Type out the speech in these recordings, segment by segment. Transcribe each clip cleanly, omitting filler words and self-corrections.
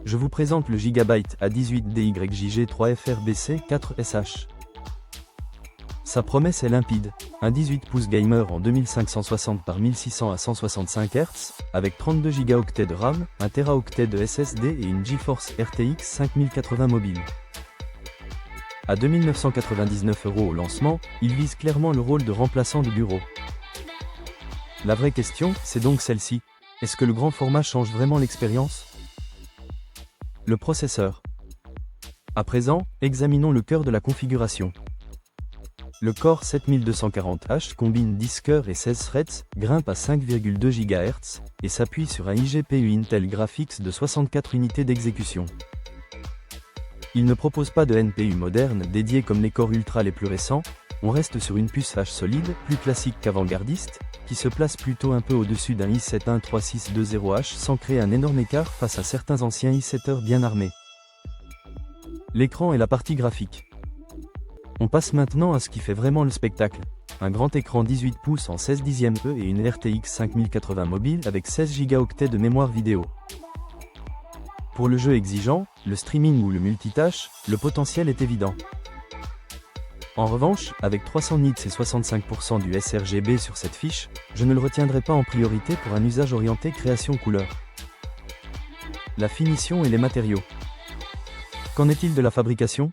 Je vous présente le Gigabyte A18 DYJG3FRBC 4SH. Sa promesse est limpide, un 18 pouces gamer en 2560 par 1600 à 165 Hz, avec 32 Go de RAM, 1 Teraoctet de SSD et une GeForce RTX 5080 mobile. À 2 999 € au lancement, il vise clairement le rôle de remplaçant de bureau. La vraie question, c'est donc celle-ci. Est-ce que le grand format change vraiment l'expérience ? Le processeur. À présent, examinons le cœur de la configuration. Le Core 7240H combine 10 cœurs et 16 threads, grimpe à 5,2 GHz, et s'appuie sur un iGPU Intel Graphics de 64 unités d'exécution. Il ne propose pas de NPU moderne dédié comme les Core Ultra les plus récents, on reste sur une puce H solide, plus classique qu'avant-gardiste, qui se place plutôt un peu au-dessus d'un i7 13620H sans créer un énorme écart face à certains anciens i7ers bien armés. L'écran et la partie graphique. On passe maintenant à ce qui fait vraiment le spectacle. Un grand écran 18 pouces en 16 dixièmes E et une RTX 5080 mobile avec 16 Go de mémoire vidéo. Pour le jeu exigeant, le streaming ou le multitâche, le potentiel est évident. En revanche, avec 300 nits et 65% du sRGB sur cette fiche, je ne le retiendrai pas en priorité pour un usage orienté création couleur. La finition et les matériaux. Qu'en est-il de la fabrication ?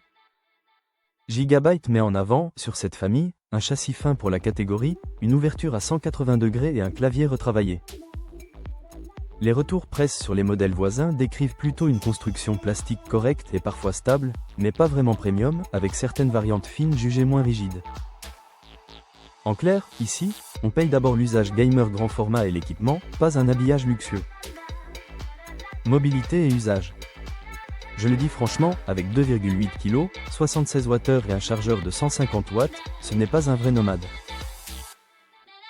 Gigabyte met en avant, sur cette famille, un châssis fin pour la catégorie, une ouverture à 180 degrés et un clavier retravaillé. Les retours presse sur les modèles voisins décrivent plutôt une construction plastique correcte et parfois stable, mais pas vraiment premium, avec certaines variantes fines jugées moins rigides. En clair, ici, on paye d'abord l'usage gamer grand format et l'équipement, pas un habillage luxueux. Mobilité et usage. Je le dis franchement, avec 2,8 kg, 76 Wh et un chargeur de 150 watts, ce n'est pas un vrai nomade.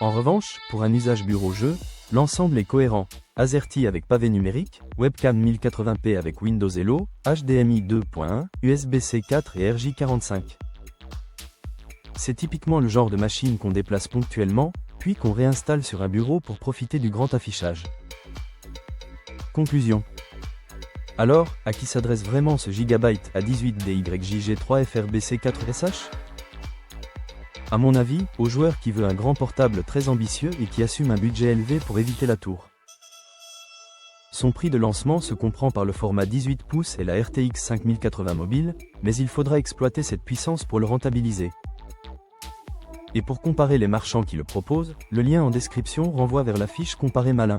En revanche, pour un usage bureau-jeu, l'ensemble est cohérent. AZERTY avec pavé numérique, webcam 1080p avec Windows Hello, HDMI 2.1, USB-C 4 et RJ45. C'est typiquement le genre de machine qu'on déplace ponctuellement, puis qu'on réinstalle sur un bureau pour profiter du grand affichage. Conclusion. Alors, à qui s'adresse vraiment ce Gigabyte A18 DYJG3FRBC 4SH ? À mon avis, au joueur qui veut un grand portable très ambitieux et qui assume un budget élevé pour éviter la tour. Son prix de lancement se comprend par le format 18 pouces et la RTX 5080 mobile, mais il faudra exploiter cette puissance pour le rentabiliser. Et pour comparer les marchands qui le proposent, le lien en description renvoie vers la fiche Comparer Malin.